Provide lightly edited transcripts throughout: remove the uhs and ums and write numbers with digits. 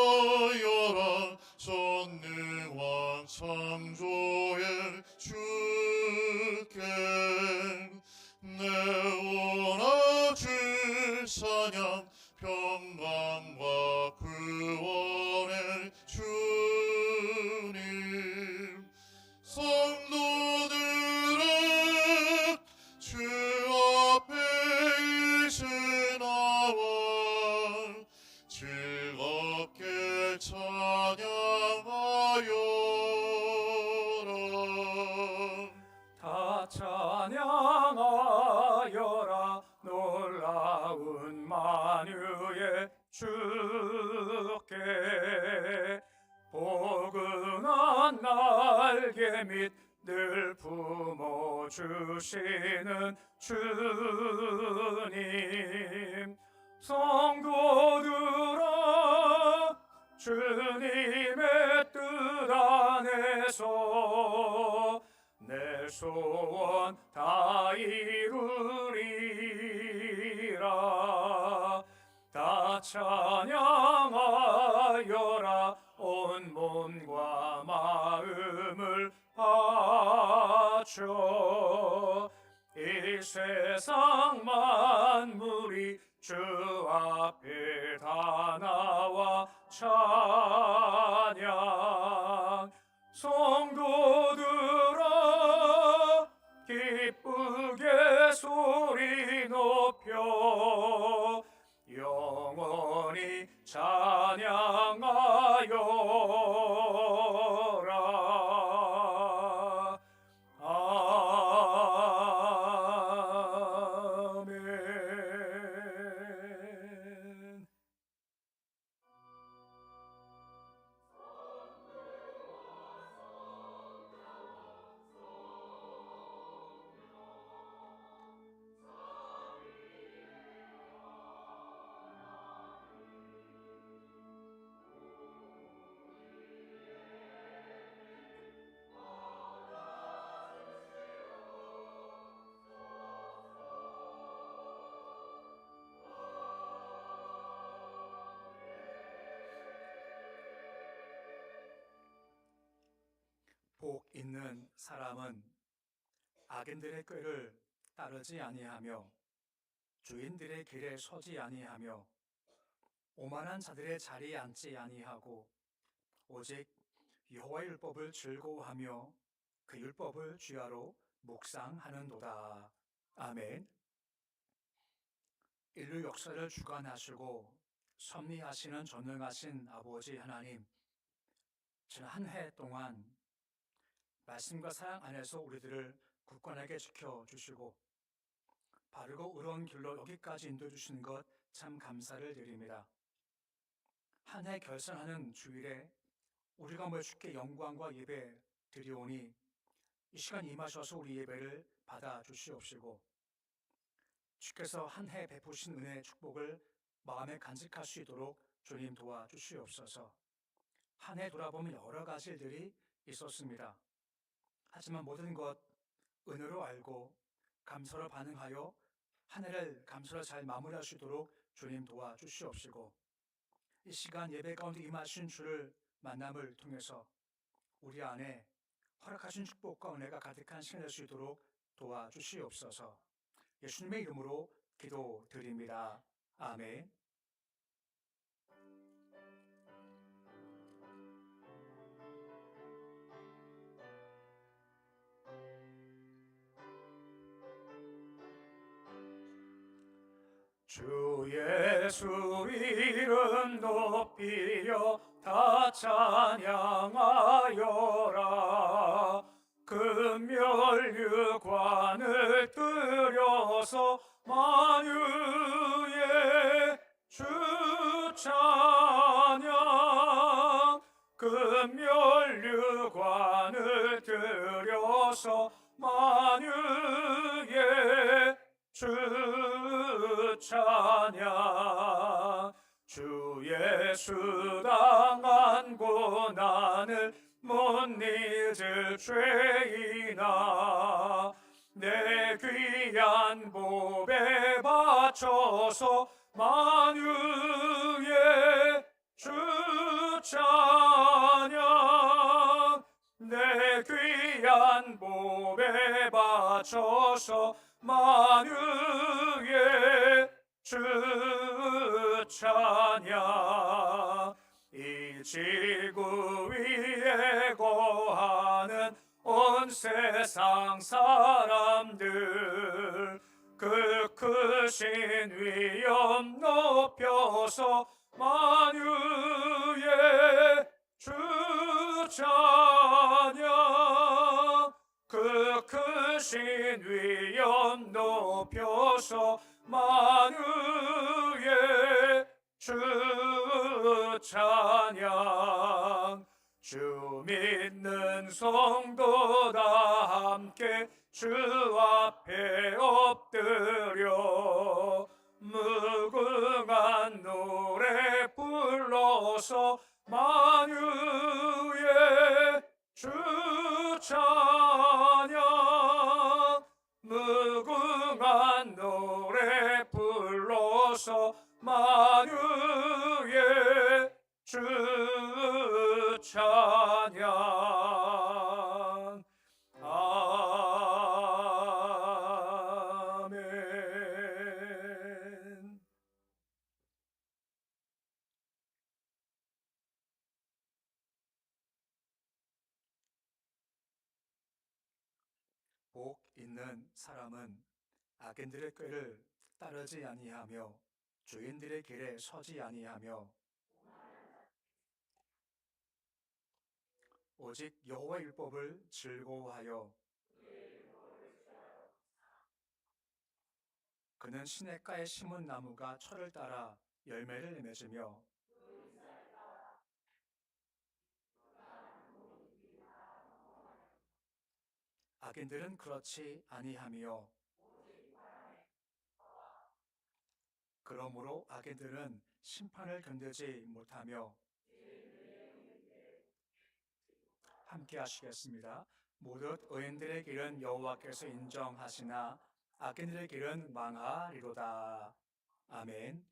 찬양하여라 전능왕 창조의 주께 내 원하줄 찬양 평강과 구원의 주님 성도들은 주 앞에 이제 나와 즐겁게 찬양하여라 다 찬양하여라 놀라운 만유의 주께 포근한 날개 및 늘 품어주시는 주님 성도들아 주님의 뜻 안에서 내 소원 다 이루리라 다 찬양하여라 온 몸과 마음을 바쳐 이 세상 만물이 주 앞에 다 나와 찬양 성도들아 기쁘게 소리 높여 영원히 찬양하여라 아멘. 복 있는 사람은 악인들의 꾀를 따르지 아니하며 주인들의 길에 서지 아니하며 오만한 자들의 자리에 앉지 아니하고 오직 여호와의 율법을 즐거워하며 그 율법을 주야로 묵상하는도다. 아멘. 인류 역사를 주관하시고 섭리하시는 전능하신 아버지 하나님, 지난 한 해 동안 말씀과 사랑 안에서 우리들을 굳건하게 지켜주시고 바르고 의로운 길로 여기까지 인도해주신 것 참 감사를 드립니다. 한 해 결산하는 주일에 우리가 주께 영광과 예배 드리오니 이 시간 임하셔서 우리 예배를 받아주시옵시고 주께서 한 해 베푸신 은혜의 축복을 마음에 간직할 수 있도록 주님 도와주시옵소서. 한 해 돌아보면 여러 가지 일들이 있었습니다. 하지만 모든 것 은혜로 알고 감사로 반응하여 한 해를 감사로 잘 마무리할 수 있도록 주님 도와주시옵시고 이 시간 예배 가운데 임하신 주를 만남을 통해서 우리 안에 허락하신 축복과 은혜가 가득한 시간 될 수 있도록 도와주시옵소서. 예수님의 이름으로 기도드립니다. 아멘. 주 예수 이름 높이여 다 찬양하여라. 금멸류관을 들여서 만유의 주 찬양. 금멸류관을 들여서 만유의 주 찬양. 주 예수 당한 고난을 못 잊을 죄인아, 내 귀한 보배 바쳐서 만유의 주 찬양 내 귀한 몸에 바쳐서 만유의 주 찬양 이 지구 위에 거하는 온 세상 사람들 그 크신 위엄 높여서 만유의 주 찬양 그 크신 위엄 높여서 만유의 주 찬양 주 믿는 성도 다 함께 주 앞에 엎드려 무궁한 노래 불러서 만유의 주 찬양 무궁한 노래 불러서 만유의 주 찬양 아멘. 복 있는 사람은 악인들의 꾀를 따르지 아니하며 주인들의 길에 서지 아니하며 오직 여호와 율법을 즐거워하여 그는 시냇가에 심은 나무가 철을 따라 열매를 맺으며 악인들은 그렇지 아니하며 그러므로 악인들은 심판을 견디지 못하며 함께 하시겠습니다. 모든 의인들의 길은 여호와께서 인정하시나 악인들의 길은 망하리로다. 아멘.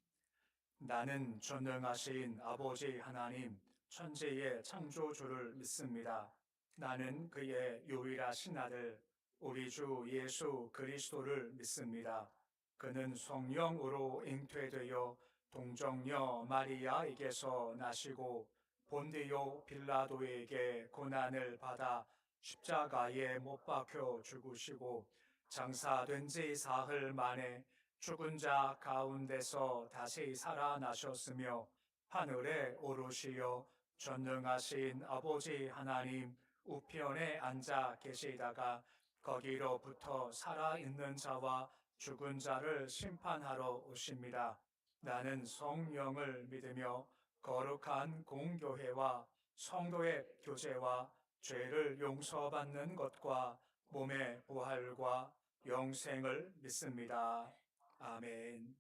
나는 전능하신 아버지 하나님 천지의 창조주를 믿습니다. 나는 그의 유일하신 아들 우리 주 예수 그리스도를 믿습니다. 그는 성령으로 잉태되어 동정녀 마리아에게서 나시고 본디오 빌라도에게 고난을 받아 십자가에 못 박혀 죽으시고 장사된 지 사흘 만에 죽은 자 가운데서 다시 살아나셨으며 하늘에 오르시어 전능하신 아버지 하나님 우편에 앉아 계시다가 거기로부터 살아있는 자와 죽은 자를 심판하러 오십니다. 나는 성령을 믿으며 거룩한 공교회와 성도의 교제와 죄를 용서받는 것과 몸의 부활과 영생을 믿습니다. 아멘.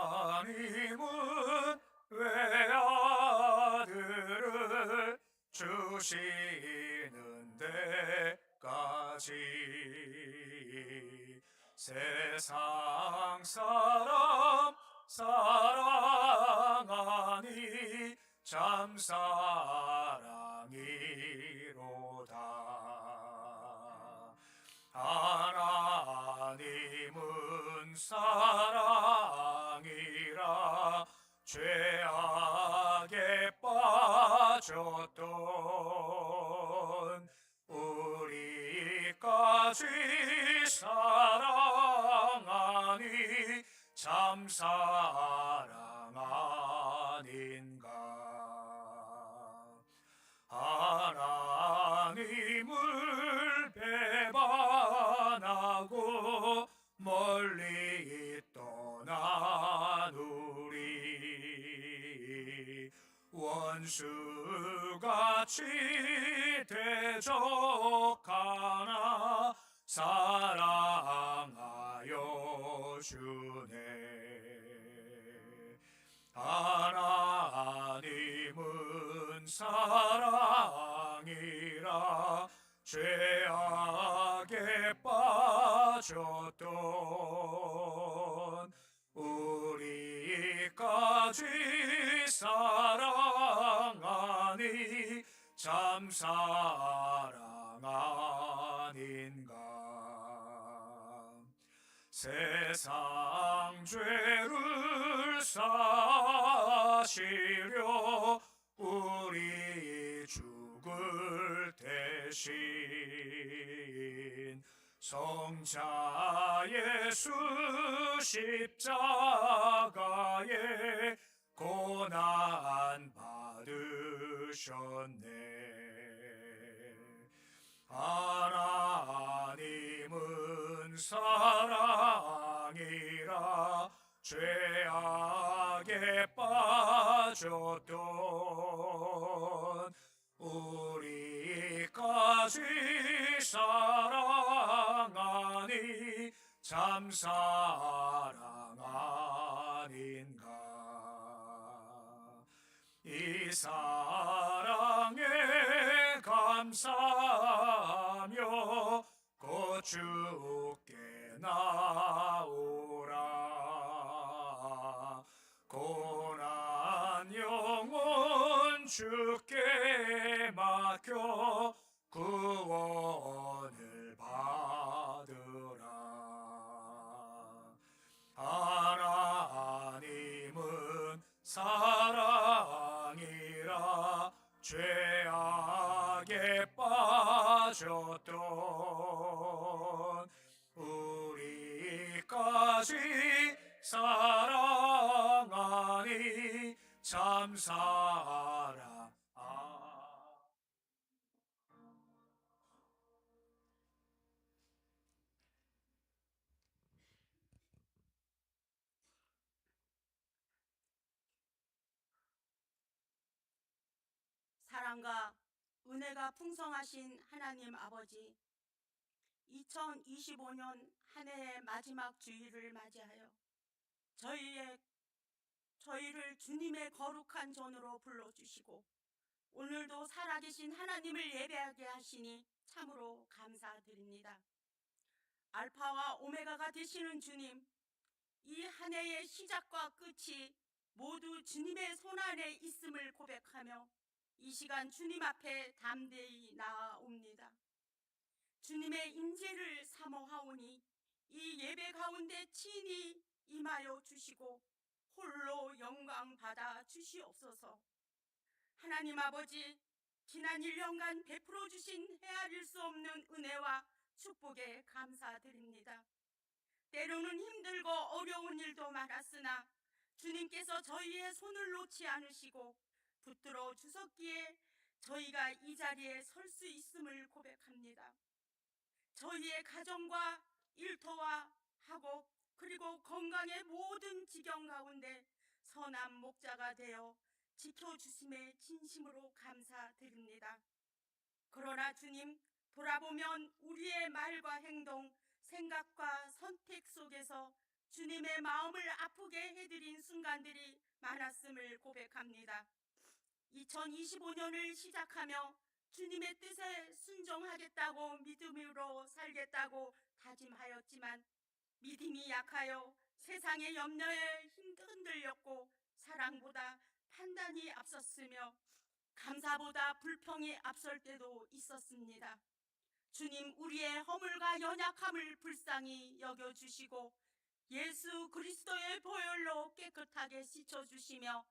하나님은 외아들을 주시는 데까지 세상 사람 사랑하니 참 사랑이로다. 하나님은 사랑이라 죄악에 빠졌던 우리까지 사랑하니 참 사랑 아닌가. 하나님을 배반하고 멀리 떠난 우리 원수같이 대적하나 사랑하여 주네. 빠졌던 우리까지 사랑하니 참 사랑 아닌가. 세상 죄를 사시려 우리 죽을 대신 성자 예수 십자가에 고난 받으셨네. 하나님은 사랑이라 죄악에 빠졌던 우리까지 사랑하니 참 사랑 아닌가. 이 사랑에 감사하며 곧 주께 나오라. 고난 영혼 주께 맡겨 구원을 받으라. 하나님은 사랑이라 죄악에 빠졌던 우리까지 사랑하니 참 사랑. 사랑과 은혜가 풍성하신 하나님 아버지, 2025년 한 해의 마지막 주일을 맞이하여 저희를 주님의 거룩한 전으로 불러주시고 오늘도 살아계신 하나님을 예배하게 하시니 참으로 감사드립니다. 알파와 오메가가 되시는 주님, 이 한 해의 시작과 끝이 모두 주님의 손안에 있음을 고백하며 이 시간 주님 앞에 담대히 나아옵니다. 주님의 임재를 사모하오니 이 예배 가운데 친히 임하여 주시고 홀로 영광 받아 주시옵소서. 하나님 아버지, 지난 1년간 베풀어 주신 헤아릴 수 없는 은혜와 축복에 감사드립니다. 때로는 힘들고 어려운 일도 많았으나 주님께서 저희의 손을 놓지 않으시고 붙들어 주셨기에 저희가 이 자리에 설 수 있음을 고백합니다. 저희의 가정과 일터와 학업 그리고 건강의 모든 지경 가운데 선한 목자가 되어 지켜주심에 진심으로 감사드립니다. 그러나 주님, 돌아보면 우리의 말과 행동, 생각과 선택 속에서 주님의 마음을 아프게 해드린 순간들이 많았음을 고백합니다. 2025년을 시작하며 주님의 뜻에 순종하겠다고 믿음으로 살겠다고 다짐하였지만 믿음이 약하여 세상의 염려에 흔들렸고 사랑보다 판단이 앞섰으며 감사보다 불평이 앞설 때도 있었습니다. 주님, 우리의 허물과 연약함을 불쌍히 여겨주시고 예수 그리스도의 보혈로 깨끗하게 씻어주시며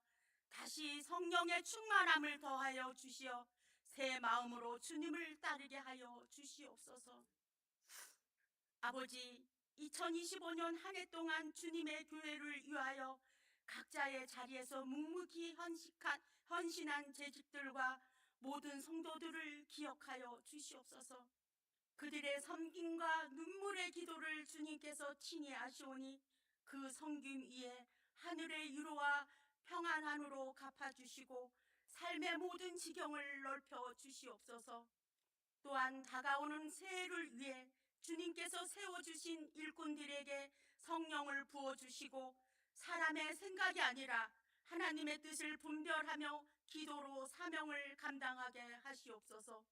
다시 성령의 충만함을 더하여 주시어 새 마음으로 주님을 따르게 하여 주시옵소서. 아버지, 2025년 한 해 동안 주님의 교회를 위하여 각자의 자리에서 묵묵히 헌신한 재직들과 모든 성도들을 기억하여 주시옵소서. 그들의 섬김과 눈물의 기도를 주님께서 친히 아시오니 그 섬김 위에 하늘의 위로와 평안함으로 갚아주시고 삶의 모든 지경을 넓혀 주시옵소서. 또한 다가오는 새해를 위해 주님께서 세워주신 일꾼들에게 성령을 부어주시고 사람의 생각이 아니라 하나님의 뜻을 분별하며 기도로 사명을 감당하게 하시옵소서.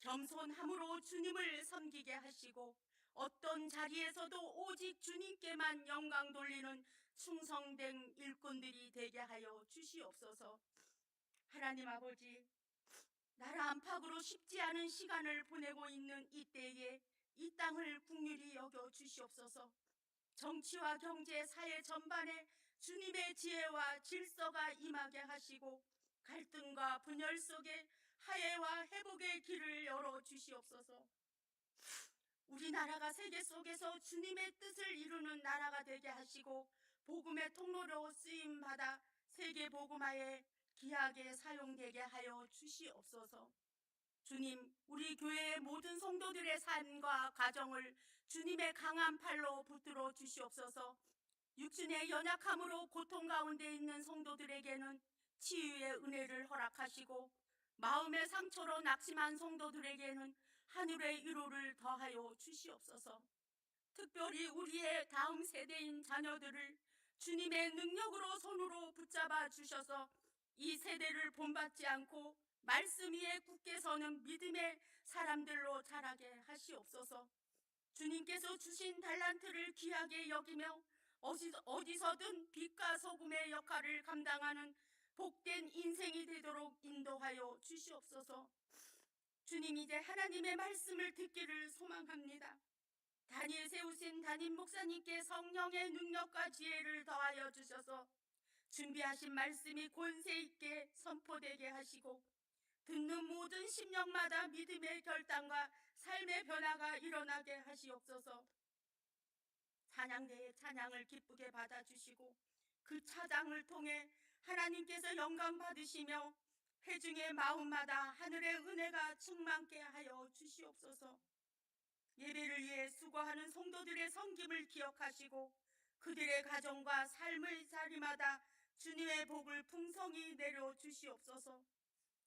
겸손함으로 주님을 섬기게 하시고 어떤 자리에서도 오직 주님께만 영광 돌리는 충성된 일꾼들이 되게 하여 주시옵소서. 하나님 아버지, 나라 안팎으로 쉽지 않은 시간을 보내고 있는 이때에 이 땅을 긍휼히 여겨 주시옵소서. 정치와 경제, 사회 전반에 주님의 지혜와 질서가 임하게 하시고 갈등과 분열 속에 화해와 회복의 길을 열어 주시옵소서. 우리나라가 세계 속에서 주님의 뜻을 이루는 나라가 되게 하시고 복음의 통로로 쓰임받아 세계 복음화에 귀하게 사용되게 하여 주시옵소서. 주님, 우리 교회의 모든 성도들의 삶과 가정을 주님의 강한 팔로 붙들어 주시옵소서. 육신의 연약함으로 고통 가운데 있는 성도들에게는 치유의 은혜를 허락하시고 마음의 상처로 낙심한 성도들에게는 하늘의 위로를 더하여 주시옵소서. 특별히 우리의 다음 세대인 자녀들을 주님의 능력으로 손으로 붙잡아 주셔서 이 세대를 본받지 않고 말씀 위에 굳게 서는 믿음의 사람들로 자라게 하시옵소서. 주님께서 주신 달란트를 귀하게 여기며 어디서든 빛과 소금의 역할을 감당하는 복된 인생이 되도록 인도하여 주시옵소서. 주님, 이제 하나님의 말씀을 듣기를 소망합니다. 다니엘 세우신 담임 목사님께 성령의 능력과 지혜를 더하여 주셔서 준비하신 말씀이 권세 있게 선포되게 하시고 듣는 모든 심령마다 믿음의 결단과 삶의 변화가 일어나게 하시옵소서. 찬양대의 찬양을 기쁘게 받아주시고 그 찬양을 통해 하나님께서 영광 받으시며 회중의 마음마다 하늘의 은혜가 충만케 하여 주시옵소서. 예배를 위해 수고하는 성도들의 섬김을 기억하시고 그들의 가정과 삶의 자리마다 주님의 복을 풍성히 내려 주시옵소서.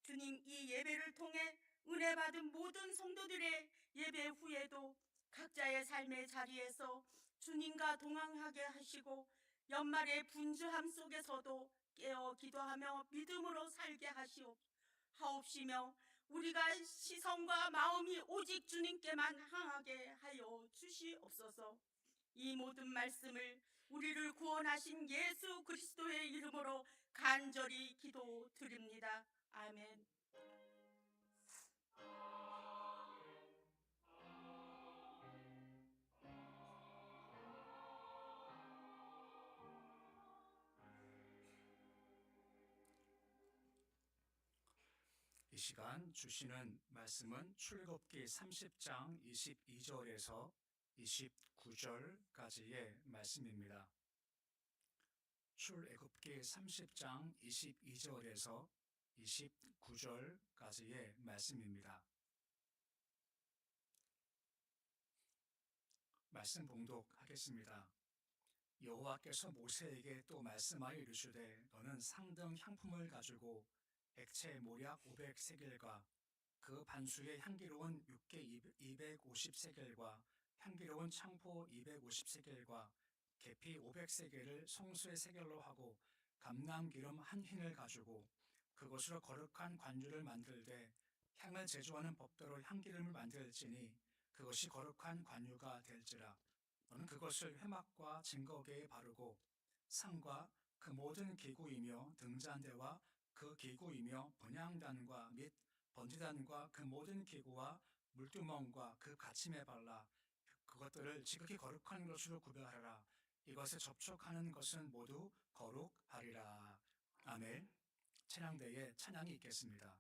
주님, 이 예배를 통해 은혜 받은 모든 성도들의 예배 후에도 각자의 삶의 자리에서 주님과 동행하게 하시고 연말의 분주함 속에서도 깨어 기도하며 믿음으로 살게 하옵시며 우리가 시선과 마음이 오직 주님께만 향하게 하여 주시옵소서. 이 모든 말씀을 우리를 구원하신 예수 그리스도의 이름으로 간절히 기도드립니다. 아멘. 이 시간 주시는 말씀은 출애굽기 30장 22절에서 29절까지의 말씀입니다. 출애굽기 30장 22절에서 29절까지의 말씀입니다. 말씀 봉독하겠습니다. 여호와께서 모세에게 또 말씀하여 이르시되 너는 상등 향품을 가지고 액체 모략 500세겔과 그 반수의 향기로운 육개 250세겔과 향기로운 창포 250세겔과 계피 500세겔을 성수의 세겔로 하고 감람기름 한 흰을 가지고 그것으로 거룩한 관유를 만들되 향을 제조하는 법대로 향기름을 만들지니 그것이 거룩한 관유가 될지라. 너는 그것을 회막과 증거계에 바르고 상과 그 모든 기구이며 등잔대와 그 기구이며 번향단과 및 번지단과 그 모든 기구와 물두멍과 그 받침에 발라 그것들을 지극히 거룩한 것으로 구별하라. 이것에 접촉하는 것은 모두 거룩하리라. 아멘. 찬양대에 찬양이 있겠습니다.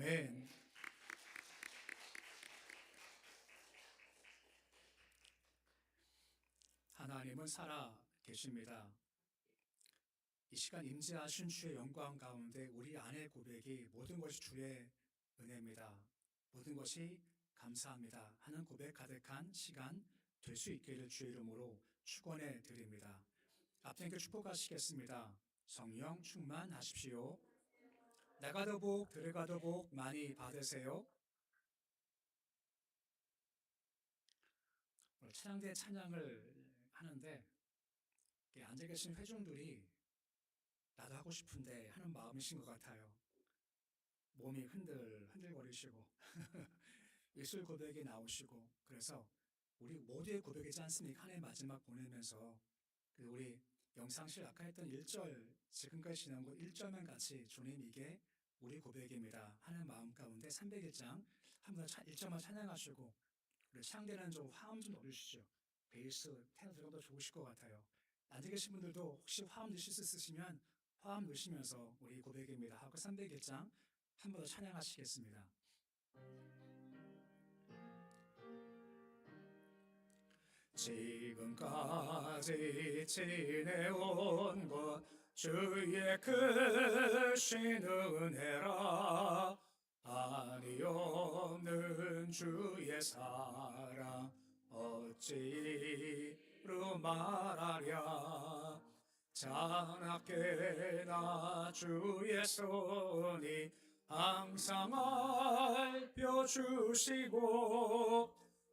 아멘. 하나님은 살아 계십니다. 이 시간 임재하신 주의 영광 가운데 우리 안의 고백이 모든 것이 주의 은혜입니다. 모든 것이 감사합니다 하는 고백 가득한 시간 될 수 있기를 주의 이름으로 축원해 드립니다. 앞에 축복하시겠습니다. 성령 충만하십시오. 나가도 복 들어가도 복 많이 받으세요. 오늘 찬양대 찬양을 하는데 앉아 계신 회중들이 나도 하고 싶은데 하는 마음이신 것 같아요. 몸이 흔들거리시고 입술 고백이 나오시고, 그래서 우리 모두의 고백이지 않습니까? 한 해 마지막 보내면서 우리 영상실 아까 했던 1절, 지금까지 지난 곳 1절만 같이 주님 이게 우리 고백입니다 하는 마음 가운데 301장 한번 1절만 찬양하시고, 우리 창대는 좀 화음 좀 넣어주시죠. 베이스 테너 들어가면 더 좋으실 것 같아요. 앉아 계신 분들도 혹시 화음 넣으실 수 있으시면 화음 넣으시면서 우리 고백입니다 하고 301장 한 번 더 찬양하시겠습니다. 지금까지 지내온 것 주의 크신 은혜라. 아니 없는 주의 사랑 어찌 이루 말하랴. 자나깨나 주의 손이 항상 알펴주시고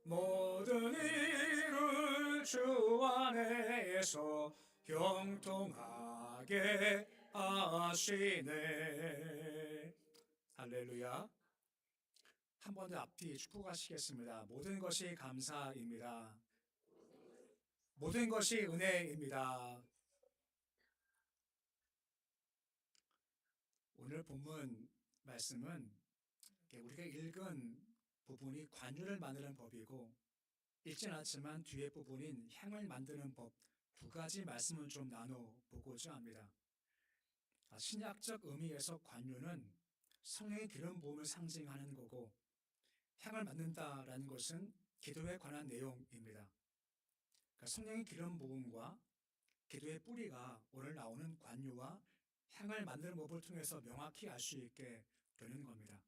모든 일을 주 안에서 형통하게 하시네. 할렐루야. 한 번 더 앞뒤 축복하시겠습니다. 모든 것이 감사입니다. 모든 것이 은혜입니다. 오늘 본문 말씀은 우리가 읽은 부분이 관유를 만드는 법이고, 읽진 않았지만 뒤에 부분인 향을 만드는 법, 두 가지 말씀을 좀 나눠보고자 합니다. 신약적 의미에서 관유는 성령의 기름 부음을 상징하는 거고, 향을 만든다라는 것은 기도에 관한 내용입니다. 그러니까 성령의 기름 부음과 기도의 뿌리가 오늘 나오는 관유와 향을 만드는 법을 통해서 명확히 알 수 있게 되는 겁니다.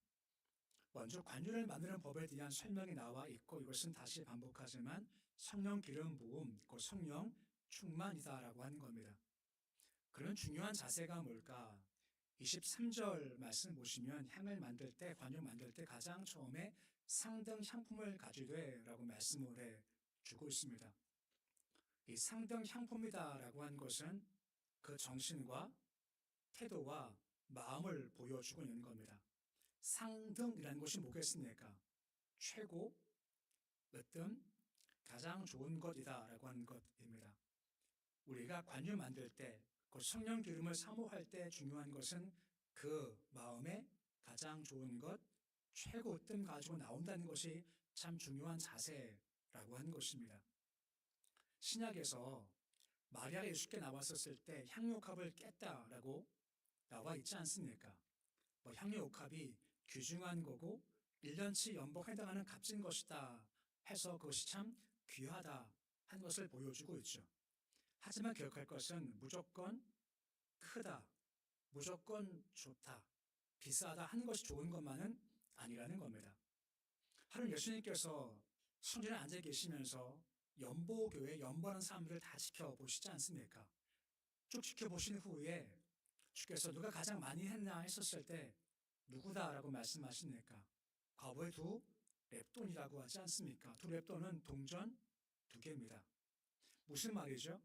먼저 관유를 만드는 법에 대한 설명이 나와 있고, 이것은 다시 반복하지만 성령 기름 부음, 곧 성령 충만이다라고 하는 겁니다. 그런 중요한 자세가 뭘까? 23절 말씀 보시면 향을 만들 때, 관유 만들 때 가장 처음에 상등 향품을 가지되 라고 말씀을 해 주고 있습니다. 이 상등 향품이다라고 한 것은 그 정신과 태도와 마음을 보여주고 있는 겁니다. 상등이라는 것이 뭐겠습니까? 최고, 으뜸, 가장 좋은 것이다라고 하는 것입니다. 우리가 관유 만들 때, 그 성령 기름을 사모할 때 중요한 것은 그 마음에 가장 좋은 것, 최고 으뜸 가지고 나온다는 것이 참 중요한 자세라고 하는 것입니다. 신약에서 마리아가 예수께 나왔었을 때 향유옥합을 깼다라고 나와 있지 않습니까? 향유옥합이 귀중한 거고 1년치 연봉에 해당하는 값진 것이다 해서 그것이 참 귀하다 한 것을 보여주고 있죠. 하지만 기억할 것은 무조건 크다, 무조건 좋다, 비싸다 하는 것이 좋은 것만은 아니라는 겁니다. 하루 예수님께서 성전에 앉아 계시면서 연보교회 연보하는 사람들을 다 지켜보시지 않습니까? 쭉 지켜보신 후에 주께서 누가 가장 많이 했나 했었을 때 누구다라고 말씀하십니까? 과거에 2렙돈이라고 하지 않습니까? 2렙돈은 동전 2개입니다. 무슨 말이죠?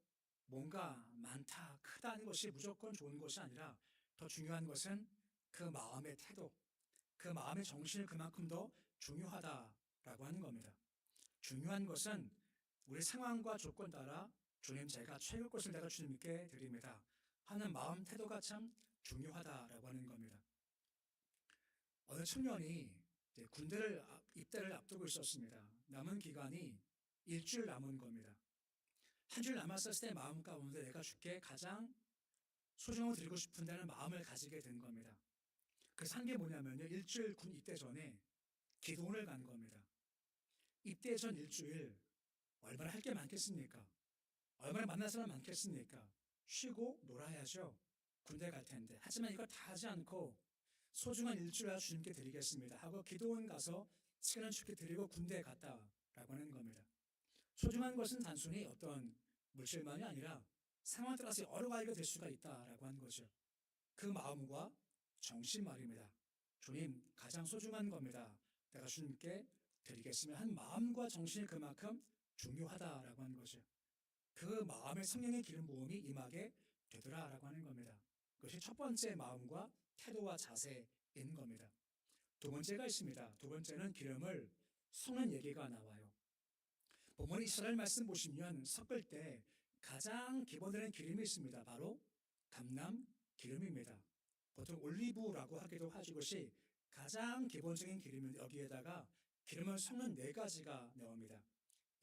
뭔가 많다, 크다는 것이 무조건 좋은 것이 아니라 더 중요한 것은 그 마음의 태도, 그 마음의 정신이 그만큼 더 중요하다라고 하는 겁니다. 중요한 것은 우리 상황과 조건 따라 주님 제가 최고 것을 내가 주님께 드립니다 하는 마음 태도가 참 중요하다라고 하는 겁니다. 어느 청년이 군대를 입대를 앞두고 있었습니다. 남은 기간이 일주일 남은 겁니다. 한 주일 남았을 때 마음 가운데 내가 주께 가장 소중히 드리고 싶은다는 마음을 가지게 된 겁니다. 그 산 게 뭐냐면요, 일주일 군 입대 전에 기도원을 간 겁니다. 입대 전 일주일 얼마나 할 게 많겠습니까? 얼마나 만날 사람 많겠습니까? 쉬고 놀아야죠. 군대 갈 텐데. 하지만 이거 다 하지 않고 소중한 일주일 주님께 드리겠습니다 하고 기도원 가서 시간을 주께 드리고 군대에 갔다라고 하는 겁니다. 소중한 것은 단순히 어떤 물질만이 아니라 상황에 따라서 여러 가지가 될 수가 있다라고 한 거죠. 그 마음과 정신 말입니다. 주님, 가장 소중한 겁니다. 내가 주님께 드리겠습니다 한 마음과 정신이 그만큼 중요하다라고 하는 거죠. 그 마음의 성령의 기름 부음이 임하게 되더라라고 하는 겁니다. 그것이 첫 번째 마음과 태도와 자세인 겁니다. 두 번째가 있습니다. 두 번째는 기름을 섞는 얘기가 나와요. 본문 이스라엘 말씀 보시면 섞을 때 가장 기본되는 기름이 있습니다. 바로 감람 기름입니다. 보통 올리브라고 하기도 하죠. 이것이 가장 기본적인 기름인데 여기에다가 기름을 섞는 네 가지가 나옵니다.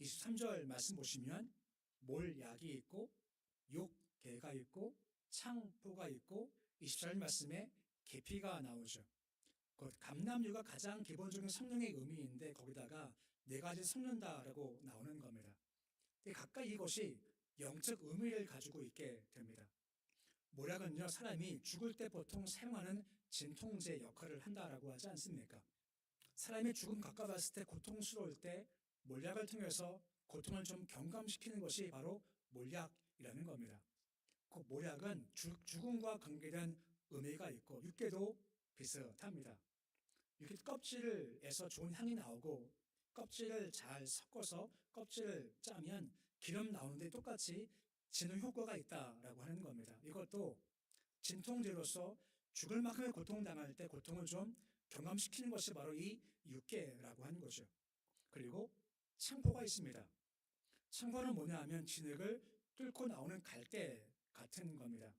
23절 말씀 보시면 몰약이 있고 육개가 있고 창포가 있고 24절 말씀에 계피가 나오죠. 그 감람유가 가장 기본적인 성령의 의미인데 거기다가 네 가지 섞는다라고 나오는 겁니다. 각각 이것이 영적 의미를 가지고 있게 됩니다. 몰약은요, 사람이 죽을 때 보통 사용하는 진통제 역할을 한다라고 하지 않습니까? 사람이 죽음 가까웠을 때 고통스러울 때 몰약을 통해서 고통을 좀 경감시키는 것이 바로 몰약이라는 겁니다. 그 몰약은 죽음과 관계된 의미가 있고 육개도 비슷합니다. 육개 껍질에서 좋은 향이 나오고 껍질을 잘 섞어서 껍질을 짜면 기름 나오는데 똑같이 진화 효과가 있다라고 하는 겁니다. 이것도 진통제로서 죽을 만큼의 고통당할 때 고통을 좀 경감시키는 것이 바로 이 육개라고 하는 거죠. 그리고 창포가 있습니다. 창포는 뭐냐 하면 진흙을 뚫고 나오는 갈대 같은 겁니다.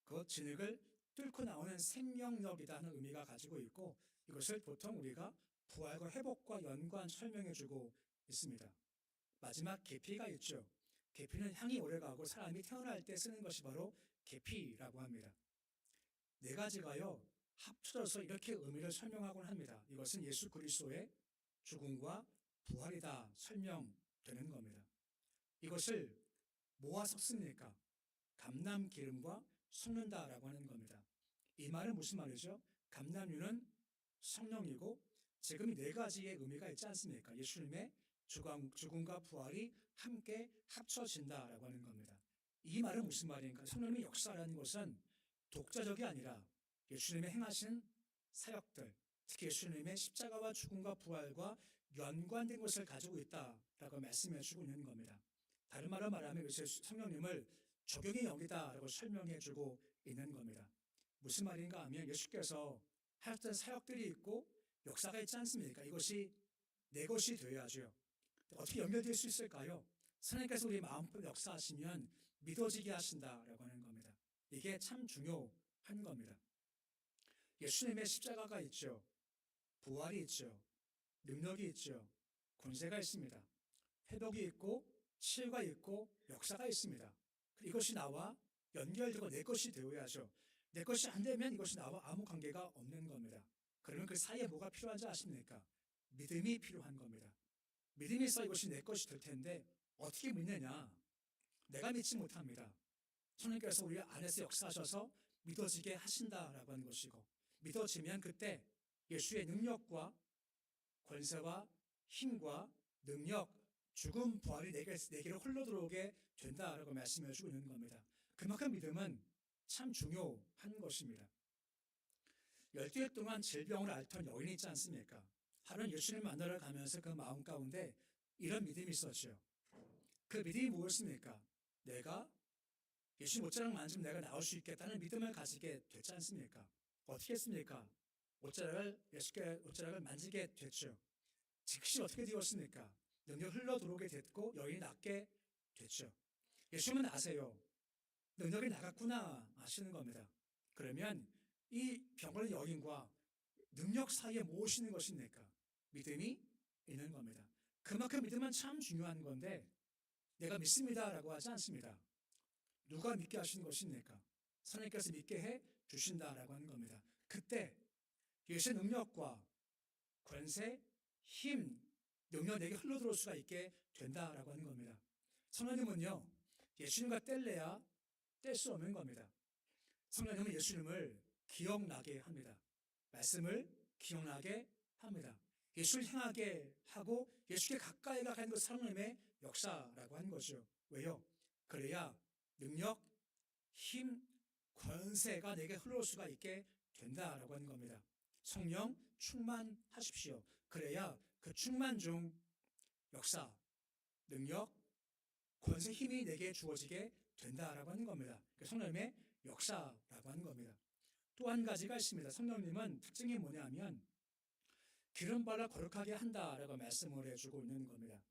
그 진흙을 뚫고 나오는 생명력이라는 의미가 가지고 있고 이것을 보통 우리가 부활과 회복과 연관 설명해주고 있습니다. 마지막 계피가 있죠. 계피는 향이 오래가고 사람이 태어날 때 쓰는 것이 바로 계피라고 합니다. 네 가지가요 합쳐져서 이렇게 의미를 설명하곤 합니다. 이것은 예수 그리스도의 죽음과 부활이다 설명되는 겁니다. 이것을 뭐와 섞습니까? 감람 기름과 섞는다라고 하는 겁니다. 이 말은 무슨 말이죠? 감람유는 성령이고 지금 이 네 가지의 의미가 있지 않습니까? 예수님의 죽음과 부활이 함께 합쳐진다라고 하는 겁니다. 이 말은 무슨 말인가? 성령의 역사라는 것은 독자적이 아니라 예수님의 행하신 사역들, 특히 예수님의 십자가와 죽음과 부활과 연관된 것을 가지고 있다라고 말씀해 주고 있는 겁니다. 다른 말로 말하면 성령님을 적용의 영이다라고 설명해 주고 있는 겁니다. 무슨 말인가 하면 예수께서 하셨던 사역들이 있고 역사가 있지 않습니까? 이것이 내 것이 되어야죠. 어떻게 연결될 수 있을까요? 하나님께서 우리 마음껏 역사하시면 믿어지게 하신다라고 하는 겁니다. 이게 참 중요한 겁니다. 예수님의 십자가가 있죠. 부활이 있죠. 능력이 있죠. 권세가 있습니다. 회복이 있고 치유가 있고 역사가 있습니다. 이것이 나와 연결되고 내 것이 되어야죠. 내 것이 안 되면 이것이 나와 아무 관계가 없는 겁니다. 그러면 그 사이에 뭐가 필요한지 아십니까? 믿음이 필요한 겁니다. 믿음이 있어 이것이 내 것이 될 텐데 어떻게 믿느냐? 내가 믿지 못합니다. 하나님께서 우리 안에서 역사하셔서 믿어지게 하신다라고 하는 것이고 믿어지면 그때 예수의 능력과 권세와 힘과 능력, 죽음, 부활이 내게로 흘러들어오게 된다라고 말씀해 주고 있는 겁니다. 그만큼 믿음은 참 중요한 것입니다. 12일 동안 질병을 앓던 여인이 있지 않습니까? 하루는 예수님 만나러 가면서 그 마음 가운데 이런 믿음이 있었죠. 그 믿음이 무엇입니까? 내가 예수님 옷자락 만지면 내가 나올 수 있겠다는 믿음을 가지게 됐지 않습니까? 어떻게 했습니까? 예수께 옷자락을 만지게 됐죠. 즉시 어떻게 되었습니까? 능력 흘러 들어오게 됐고 여인이 낫게 됐죠. 예수님은 아세요. 능력이 나갔구나 아시는 겁니다. 그러면 이 병원의 여인과 능력 사이에 무엇이 있는 것입니까? 믿음이 있는 겁니다. 그만큼 믿음은 참 중요한 건데 내가 믿습니다라고 하지 않습니다. 누가 믿게 하시는 것입니까? 하나님께서 믿게 해 주신다라고 하는 겁니다. 그때 예수의 능력과 권세, 힘, 능력 내게 흘러들어올 수가 있게 된다라고 하는 겁니다. 성령님은요, 예수님과 뗄래야 뗄 수 없는 겁니다. 성령님은 예수님을 기억나게 합니다. 말씀을 기억나게 합니다. 예수를 향하게 하고 예수께 가까이 가는 것 성령님의 역사라고 하는 거죠. 왜요? 그래야 능력, 힘, 권세가 내게 흘러올 수가 있게 된다라고 하는 겁니다. 성령 충만하십시오. 그래야 그 충만 중 역사, 능력, 권세, 힘이 내게 주어지게 된다라고 하는 겁니다. 성령님의 역사라고 하는 겁니다. 또 한 가지가 있습니다. 성령님은 특징이 뭐냐면 기름 발라 거룩하게 한다라고 말씀을 해주고 있는 겁니다.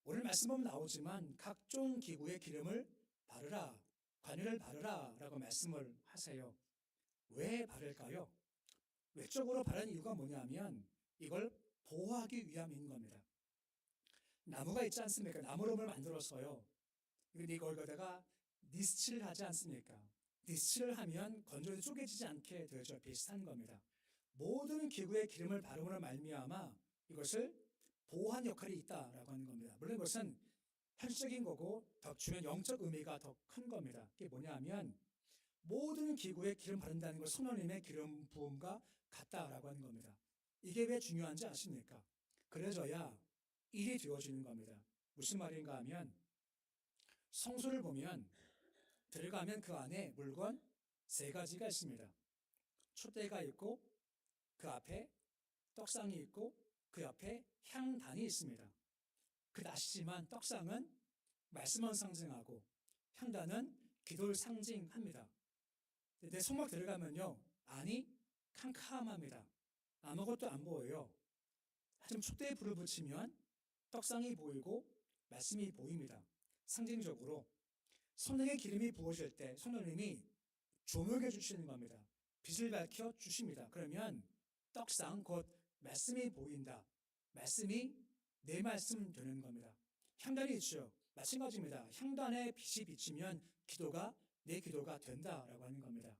오늘 말씀 보면 나오지만 각종 기구에 기름을 바르라, 관유를 바르라 라고 말씀을 하세요. 왜 바를까요? 외적으로 바르는 이유가 뭐냐면 이걸 보호하기 위함인 겁니다. 나무가 있지 않습니까? 나무로을 만들어서요. 근데 이걸 거다가 니스칠을 하지 않습니까? 니스칠을 하면 건조해서 쪼개지지 않게 되죠. 비슷한 겁니다. 모든 기구에 기름을 바르므로 말미암아 이것을 보호하는 역할이 있다라고 하는 겁니다. 물론 이것은 현실적인 거고 더 중요한 영적 의미가 더 큰 겁니다. 이게 뭐냐면 모든 기구에 기름 바른다는 걸 성령님의 기름 부음과 같다라고 하는 겁니다. 이게 왜 중요한지 아십니까? 그래져야 일이 되어지는 겁니다. 무슨 말인가 하면 성소를 보면 들어가면 그 안에 물건 3가지가 있습니다. 촛대가 있고 그 앞에 떡상이 있고 그 옆에 향단이 있습니다. 그 아시지만 떡상은 말씀을 상징하고 향단은 기도를 상징합니다. 내 손목 들어가면요 안이 캄캄합니다. 아무것도 안 보여요. 하지만 촛대에 불을 붙이면 떡상이 보이고 말씀이 보입니다. 상징적으로 성령의 기름이 부어질 때 성령님이 조명해 주시는 겁니다. 빛을 밝혀 주십니다. 그러면 떡상 곧 말씀이 보인다. 말씀이 내 말씀 되는 겁니다. 향단이 있죠. 마찬가지입니다. 향단에 빛이 비치면 기도가 내 기도가 된다라고 하는 겁니다.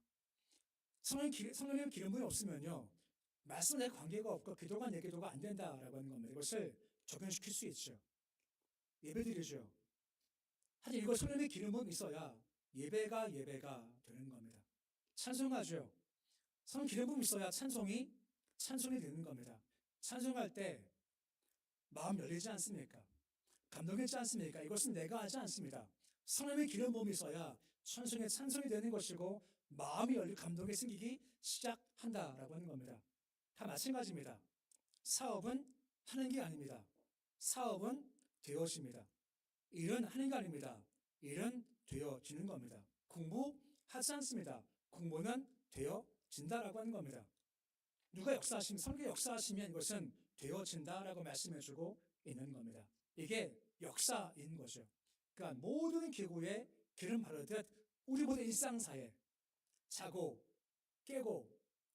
성령님 기름 부음이 없으면요 말씀 내 관계가 없고 기도가 내 기도가 안 된다라고 하는 겁니다. 이것을 적용시킬 수 있죠. 예배드리죠. 하지만 이거 성령의 기름 부음이 있어야 예배가 되는 겁니다. 찬송하죠. 성령 기름 부음이 있어야 찬송이 되는 겁니다. 찬송할 때 마음 열리지 않습니까? 감동했지 않습니까? 이것은 내가 하지 않습니다. 성령의 기름 부음이 있어야 찬송이 되는 것이고 마음이 열리고 감동이 생기기 시작한다라고 하는 겁니다. 다 마찬가지입니다. 사업은 하는 게 아닙니다. 사업은 되어집니다. 일은 하는 게 아닙니다. 일은 되어지는 겁니다. 공부하지 않습니다. 공부는 되어진다라고 하는 겁니다. 누가 역사하시면 성령의 역사하시면 이것은 되어진다라고 말씀해주고 있는 겁니다. 이게 역사인 거죠. 그러니까 모든 기구에 기름 바르듯 우리 모든 일상사에 자고 깨고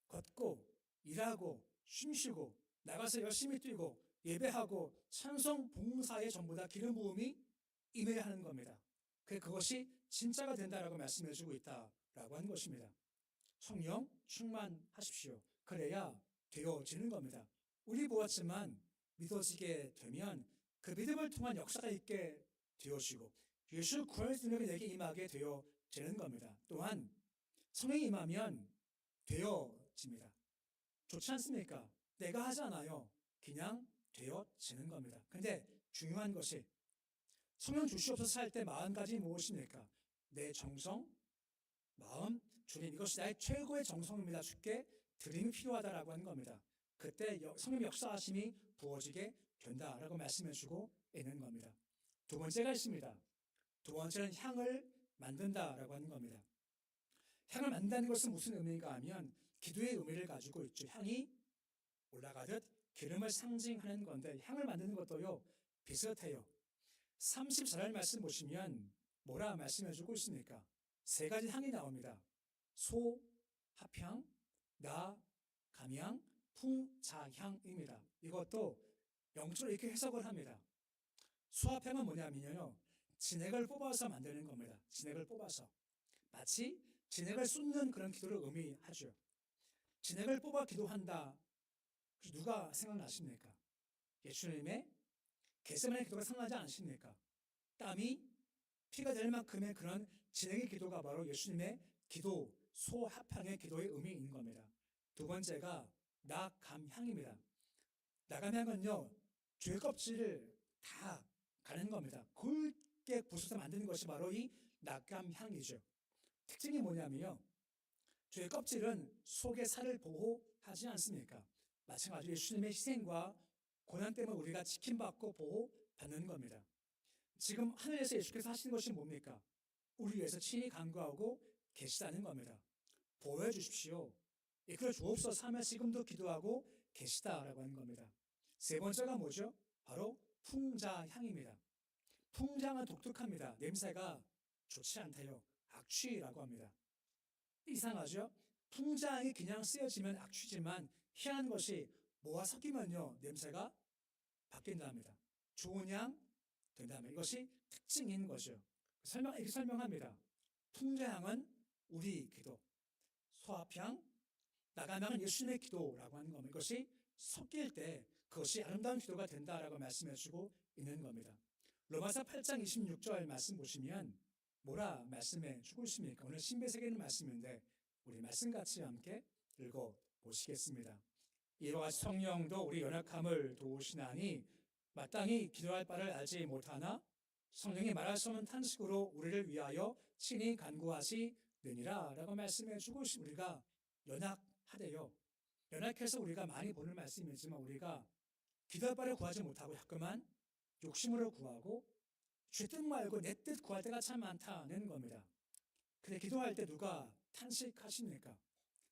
걷고 일하고 쉼쉬고 나가서 열심히 뛰고 예배하고 찬송 봉사에 전부 다 기름 부음이 임해야 하는 겁니다. 그것이 진짜가 된다라고 말씀해주고 있다라고 하는 것입니다. 성령 충만하십시오. 그래야 되어지는 겁니다. 우리 보았지만 믿어지게 되면 그 믿음을 통한 역사가 있게 되어지고 예수 구원의 능력이 내게 임하게 되어지는 겁니다. 또한 성령이 임하면 되어집니다. 좋지 않습니까? 내가 하지 않아요. 그냥 되어지는 겁니다. 그런데 중요한 것이 성령 주시옵소서 할 때 마음가짐이 무엇입니까? 내 정성, 마음, 주님 이것이 나의 최고의 정성입니다. 주께 드림이 필요하다라고 하는 겁니다. 그때 성령 역사하심이 부어지게 된다라고 말씀해주고 있는 겁니다. 두 번째가 있습니다. 두 번째는 향을 만든다라고 하는 겁니다. 향을 만든다는 것은 무슨 의미인가 하면 기도의 의미를 가지고 있죠. 향이 올라가듯 기름을 상징하는 건데 향을 만드는 것도요 비슷해요. 34절 말씀 보시면 뭐라 말씀해주고 있습니까? 3가지 향이 나옵니다. 소, 합향, 나, 감향, 풍자향입니다. 이것도 영적으로 이렇게 해석을 합니다. 수합향은 뭐냐면요 진액을 뽑아서 만드는 겁니다. 진액을 뽑아서 마치 진액을 쏟는 그런 기도를 의미하죠. 진액을 뽑아 기도한다. 누가 생각나십니까? 예수님의 겟세마네 기도가 생각나지 않으십니까? 땀이 피가 될 만큼의 그런 진액의 기도가 바로 예수님의 기도, 소합향의 기도의 의미인 겁니다. 두 번째가 낙감향입니다. 낙감향은요, 죄 껍질을 다 가는 겁니다. 굵게 부숴서 만드는 것이 바로 이 낙감향이죠. 특징이 뭐냐면요, 죄 껍질은 속의 살을 보호하지 않습니까? 마찬가지로 예수님의 희생과 고난 때문에 우리가 지킴받고 보호받는 겁니다. 지금 하늘에서 예수께서 하시는 것이 뭡니까? 우리 위해서 친히 간구하고 계시다는 겁니다. 보호해 주십시오. 이끌어 주옵소서 하며 지금도 기도하고 계시다라고 하는 겁니다. 세 번째가 뭐죠? 바로 풍자향입니다. 풍자는 독특합니다. 냄새가 좋지 않대요. 악취라고 합니다. 이상하죠? 풍자향이 그냥 쓰여지면 악취지만 희한한 것이 뭐와 섞이면요, 냄새가 바뀐답니다. 좋은 향 된다면 이것이 특징인 거죠. 이렇게 설명합니다. 풍자향은 우리 기도, 소합향, 나감향은 예수님의 기도라고 하는 겁니다. 이것이 섞일 때 그것이 아름다운 기도가 된다라고 말씀해 주고 있는 겁니다. 로마서 8장 26절 말씀 보시면 뭐라 말씀해 주고 있습니까? 오늘 신비세계 있는 말씀인데 우리 말씀 같이 함께 읽어 보시겠습니다. 이와 같이 성령도 우리 연약함을 도우시나니 마땅히 기도할 바를 알지 못하나 성령이 말할 수 없는 탄식으로 우리를 위하여 친히 간구하시느니라 라고 말씀해 주고 있습니다. 우리가 연약하대요. 연약해서 우리가 많이 보는 말씀이지만 우리가 기도할 바를 구하지 못하고 자꾸만 욕심으로 구하고 죄 뜻 말고 내 뜻 구할 때가 참 많다는 겁니다. 근데 기도할 때 누가 탄식하십니까?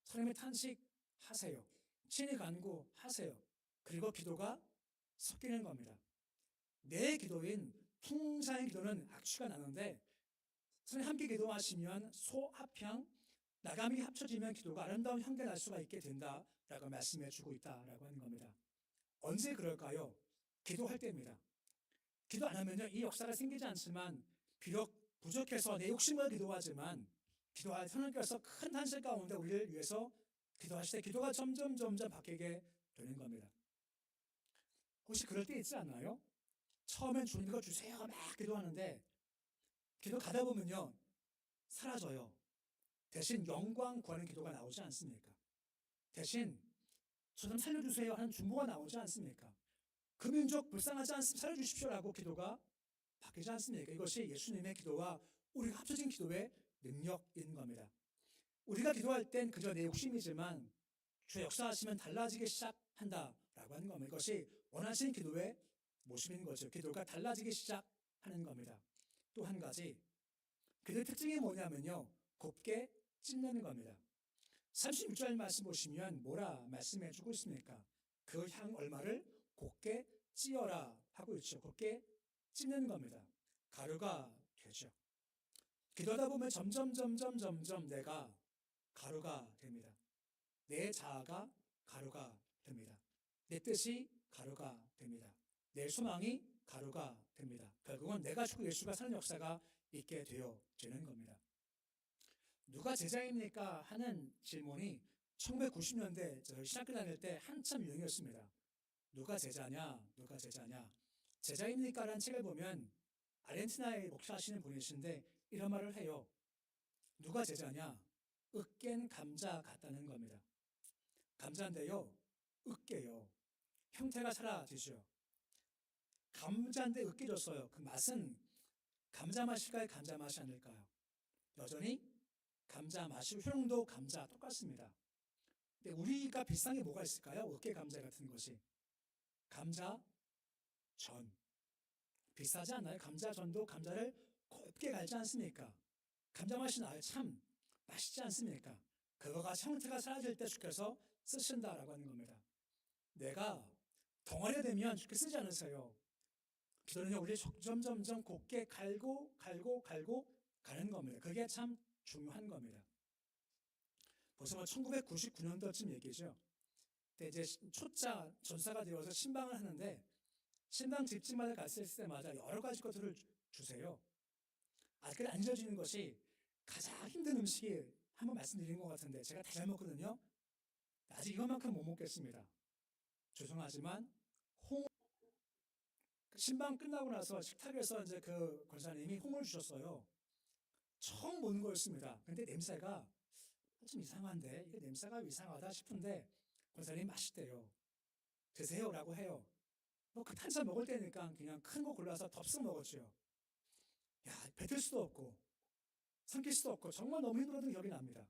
성령의 탄식하세요. 친히 간구하세요. 그리고 기도가 섞이는 겁니다. 내 기도인 풍자의 기도는 악취가 나는데 성령 함께 기도하시면 소합향, 나감이 합쳐지면 기도가 아름다운 향기가 날 수가 있게 된다라고 말씀해 주고 있다라고 하는 겁니다. 언제 그럴까요? 기도할 때입니다. 기도 안 하면요, 이 역사가 생기지 않지만 비록 부족해서 내 욕심을 기도하지만 기도할 하나님께서 큰 한실 가운데 우리를 위해서 기도하실 때 기도가 점점 바뀌게 되는 겁니다. 혹시 그럴 때 있지 않나요? 처음엔 주님 이거 주세요 막 기도하는데 기도 가다 보면요 사라져요. 대신 영광 구하는 기도가 나오지 않습니까? 대신 저 좀 살려주세요 하는 중보가 나오지 않습니까? 그 민족 불쌍하지 않습니까? 살려주십시오라고 기도가 바뀌지 않습니까? 이것이 예수님의 기도와 우리가 합쳐진 기도의 능력인 겁니다. 우리가 기도할 땐 그저 내 욕심이지만 주 역사하시면 달라지기 시작한다라고 하는 겁니다. 이것이 원하시는 기도의 모습인 거죠. 기도가 달라지기 시작하는 겁니다. 또 한 가지 기도의 특징이 뭐냐면요, 곱게 찢는 겁니다. 36절 말씀 보시면 뭐라 말씀해 주고 있습니까? 그 향 얼마를 곱게 찌어라 하고 있죠. 곱게 찢는 겁니다. 가루가 되죠. 기도하다 보면 점점 내가 가루가 됩니다. 내 자아가 가루가 됩니다. 내 뜻이 가루가 됩니다. 내 소망이 가루가 됩니다. 결국은 내가 죽고 예수가 사는 역사가 있게 되어지는 겁니다. 누가 제자입니까? 하는 질문이 1990년대 저희 신학교 다닐 때 한참 유행이었습니다. 누가 제자냐? 누가 제자냐? 제자입니까? 라는 책을 보면 아르헨티나에 목사하시는 분이신데 이런 말을 해요. 누가 제자냐? 으깬 감자 같다는 겁니다. 감자인데요, 으깨요. 형태가 사라지죠. 감자인데 으깨졌어요. 그 맛은 감자 맛일까요? 감자 맛이 아닐까요? 여전히 감자 맛이, 효능도 감자 똑같습니다. 근데 우리가 비싼 게 뭐가 있을까요? 으깨 감자 같은 것이. 감자 전. 비싸지 않나요? 감자전도 감자를 곱게 갈지 않습니까? 감자 맛이 나요. 참 맛있지 않습니까? 그거가 형태가 사라질 때 주께서 쓰신다라고 하는 겁니다. 내가 덩어리가 되면 주께 쓰지 않으세요. 기도는요, 우리 점점 곱게 갈고 가는 겁니다. 그게 참 중요한 겁니다. 벌써 1999년도쯤 얘기죠. 그때 이제 초짜 전사가 되어서 신방을 하는데 신방 집집마다 갔을 때마다 여러 가지 것들을 주세요. 그래 안 잊어지는 것이 가장 힘든 음식이 한번 말씀드린 것 같은데 제가 다 잘 먹거든요. 아직 이것만큼 못 먹겠습니다. 죄송하지만 신방 끝나고 나서 식탁에서 이제 그 권사님이 홍을 주셨어요. 처음 보는 거였습니다. 근데 냄새가 좀 이상한데, 이게 냄새가 이상하다 싶은데 권사님이 맛있대요. 드세요라고 해요. 뭐 그 탄산 먹을 때니까 그냥 큰 거 골라서 덥석 먹었죠. 야, 뱉을 수도 없고 삼킬 수도 없고 정말 너무 힘들었던 기억이 납니다.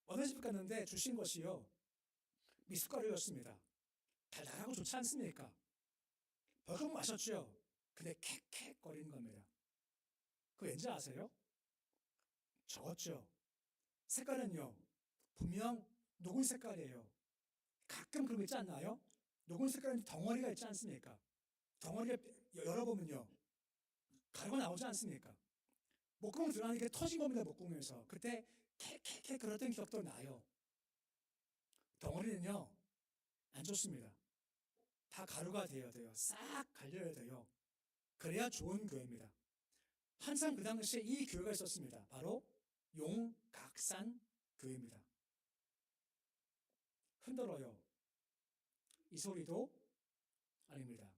어느 집 갔는데 주신 것이요, 미숫가루였습니다. 달달하고 좋지 않습니까? 벌컥 마셨죠. 근데 캑캑거리는 겁니다. 그거 왠지 아세요? 적었죠. 색깔은요, 분명 녹은 색깔이에요. 가끔 그런 거 있지 않나요? 녹은 색깔은 덩어리가 있지 않습니까? 덩어리를 열어보면요, 가루가 나오지 않습니까? 목구멍 들어가는 게 터진 겁니다. 목구멍에서. 그때 캑캑캑 그랬던 기억도 나요. 덩어리는요, 안 좋습니다. 다 가루가 되어야 돼요. 싹 갈려야 돼요. 그래야 좋은 교회입니다. 항상 그 당시에 이 교회가 있었습니다. 바로 용각산 교회입니다. 흔들어요. 이 소리도 아닙니다.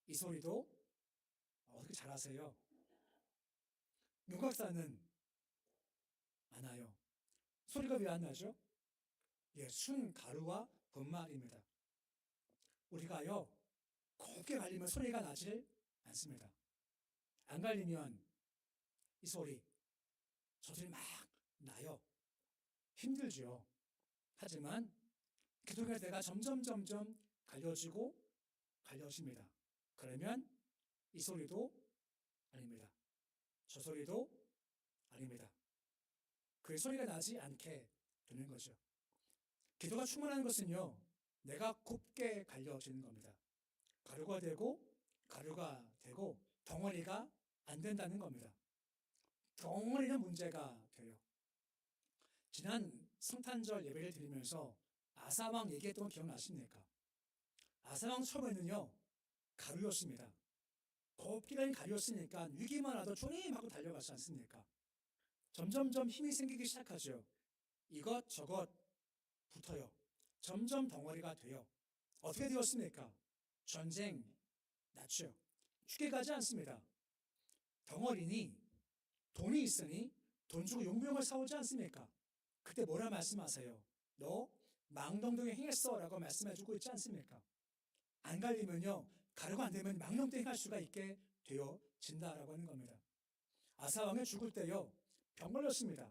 이 소리도 어떻게 잘하세요? 용각산은 안 나요. 소리가 왜 안 나죠? 예, 순 가루와 분말입니다. 우리가요, 곱게 갈리면 소리가 나질 않습니다. 안 갈리면 이 소리, 저 소리 막 나요. 힘들죠. 하지만 기도가 내가 점점 갈려지고 갈려집니다. 그러면 이 소리도 아닙니다. 저 소리도 아닙니다. 그 소리가 나지 않게 되는 거죠. 기도가 충만한 것은요, 내가 곱게 갈려지는 겁니다. 가루가 되고 덩어리가 안 된다는 겁니다. 덩어리는 문제가 돼요. 지난 성탄절 예배를 드리면서 아사왕 얘기했던 거 기억나십니까? 아사왕 처음에는요, 가루였습니다. 곱게 가루였으니까 위기만 와도 조림하고 달려가지 않습니까? 점점 힘이 생기기 시작하죠. 이것저것 붙어요. 점점 덩어리가 돼요. 어떻게 되었습니까? 전쟁 났죠. 쉽게 가지 않습니다. 덩어리니 돈이 있으니 돈 주고 용병을 사오지 않습니까? 그때 뭐라 말씀하세요? 너 망령되게 행했어 라고 말씀해주고 있지 않습니까? 안 갈리면요, 가루가 안 되면 망령되게 행할 수가 있게 되어진다라고 하는 겁니다. 아사왕이 죽을 때요, 병 걸렸습니다.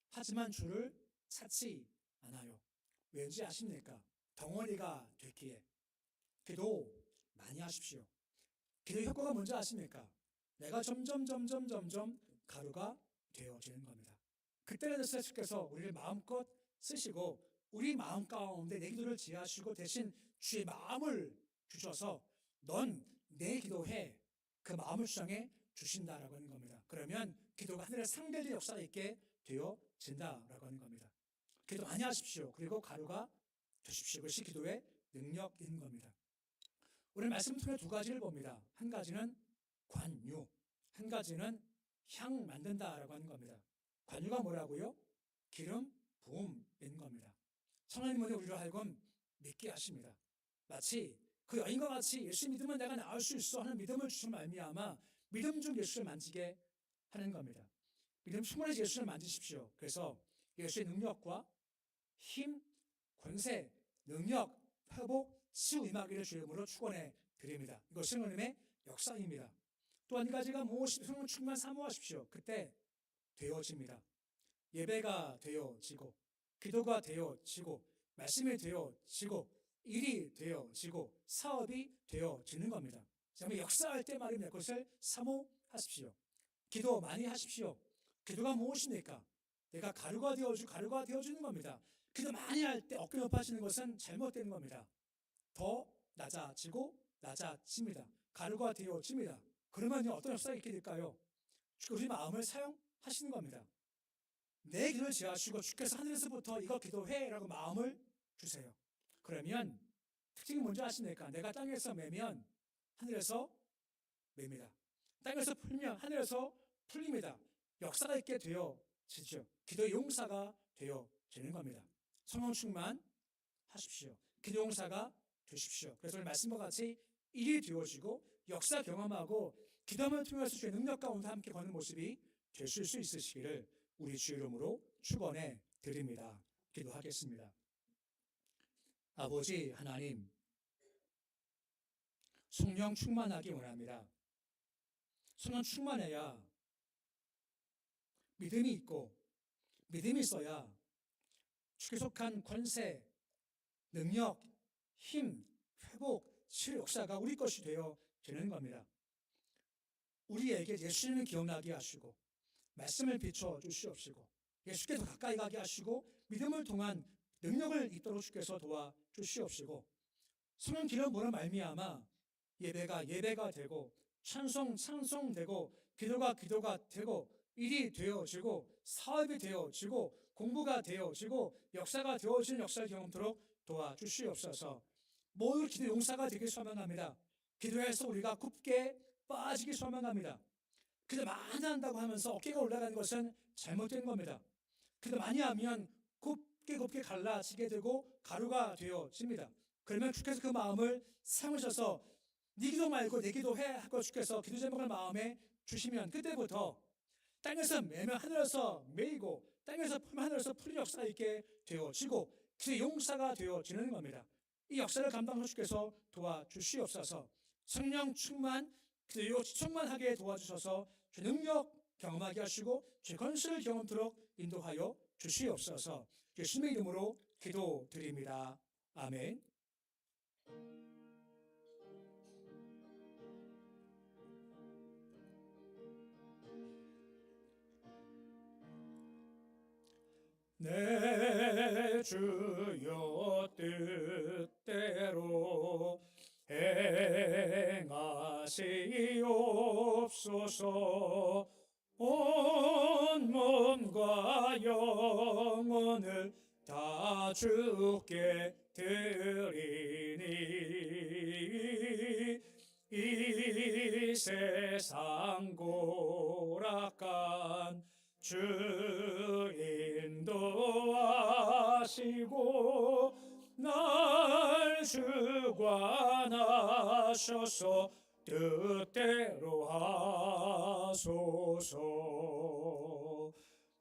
하지만 주를 찾지 않아요. 왠지 아십니까? 덩어리가 됐기에. 기도 많이 하십시오. 기도 효과가 뭔지 아십니까? 내가 점점 가루가 되어지는 겁니다. 그때는 주께서 우리를 마음껏 쓰시고 우리 마음 가운데 내 기도를 지하시고 대신 주의 마음을 주셔서 넌 내 기도해, 그 마음을 주장해 주신다라고 하는 겁니다. 그러면 기도가 하늘의 상대의 역사가 있게 되어진다라고 하는 겁니다. 기도 많이 하십시오. 그리고 가루가 되십시오. 그것이 기도의 능력인 겁니다. 오늘 말씀 통해 두 가지를 봅니다. 한 가지는 관유, 한 가지는 향 만든다라고 하는 겁니다. 관유가 뭐라고요? 기름 부음인 겁니다. 성령님은 우리로 하여금 믿게 하십니다. 마치 그 여인과 같이 예수 믿으면 내가 나을 수 있어 하는 믿음을 주신 말미암아 믿음 중 예수를 만지게 하는 겁니다. 믿음 충만해서 예수를 만지십시오. 그래서 예수의 능력과 힘, 권세, 능력, 회복, 치유 임하기를 주의 이름으로 축원해 드립니다. 이것이 하나님의 역사입니다. 또 한 가지가 무엇이든 성령 충만 사모하십시오. 그때 되어집니다. 예배가 되어지고 기도가 되어지고 말씀이 되어지고 일이 되어지고 사업이 되어지는 겁니다. 정말 역사할 때 말입니다. 그것을 사모하십시오. 기도 많이 하십시오. 기도가 무엇입니까? 내가 가루가 되어주는 겁니다. 기도 많이 할 때 어깨 높아지는 것은 잘못된 겁니다. 더 낮아집니다. 가루가 되어집니다. 그러면 어떤 역사가 있게 될까요? 우리 마음을 사용하시는 겁니다. 내 기도를 지하시고 주께서 하늘에서부터 이거 기도해라고 마음을 주세요. 그러면 특징이 뭔지 아십니까? 내가 땅에서 매면 하늘에서 맵니다. 땅에서 풀면 하늘에서 풀립니다. 역사가 있게 되어지죠. 기도의 용사가 되어지는 겁니다. 성령 충만하십시오. 기도 용사가 되십시오. 그래서 오늘 말씀과 같이 일이 되어지고 역사 경험하고 기도함을 통해서 주의 능력 가운데 함께 걷는 모습이 되실 수 있으시기를 우리 주 이름으로 축원해 드립니다. 기도하겠습니다. 아버지 하나님, 성령 충만하기 원합니다. 성령 충만해야 믿음이 있고 믿음이 있어야 주께 속한 권세, 능력, 힘, 회복, 치료 역사가 우리 것이 되어 되는 겁니다. 우리에게 예수님을 기억나게 하시고 말씀을 비춰 주시옵시고 예수께 더 가까이 가게 하시고 믿음을 통한 능력을 있도록 주께서 도와 주시옵시고 성령 기름으로 말미암아 예배가 되고 찬송되고 기도가 되고 일이 되어지고 사업이 되어지고 공부가 되어지고 역사가 되어지는 역사를 경험토록 도와주시옵소서. 모두 기도 용사가 되길 소망합니다. 기도해서 우리가 굽게 빠지기 소망합니다. 기도 많이 한다고 하면서 어깨가 올라가는 것은 잘못된 겁니다. 기도 많이 하면 곱게 갈라지게 되고 가루가 되어집니다. 그러면 주께서 그 마음을 삼으셔서 네 기도 말고 내 기도해 하고 주께서 기도 제목을 마음에 주시면 그때부터 땅에서 매면 하늘에서 매이고 땅에서 풀면 하늘에서 풀린 역사가 있게 되어지고 기도 용사가 되어지는 겁니다. 이 역사를 감당하여 주께서 도와주시옵소서. 성령 충만, 기도 충만하게 도와주셔서 주 능력 경험하게 하시고 주 권세를 경험토록 인도하여 주시옵소서. 예수님의 이름으로 기도드립니다. 아멘. 내 주여 뜻대로 행하시옵소서. 온 몸과 영혼을 다 주께 드리니 이 세상 고락한 주 인도하시고 날 주관하셔서 뜻대로 하소서.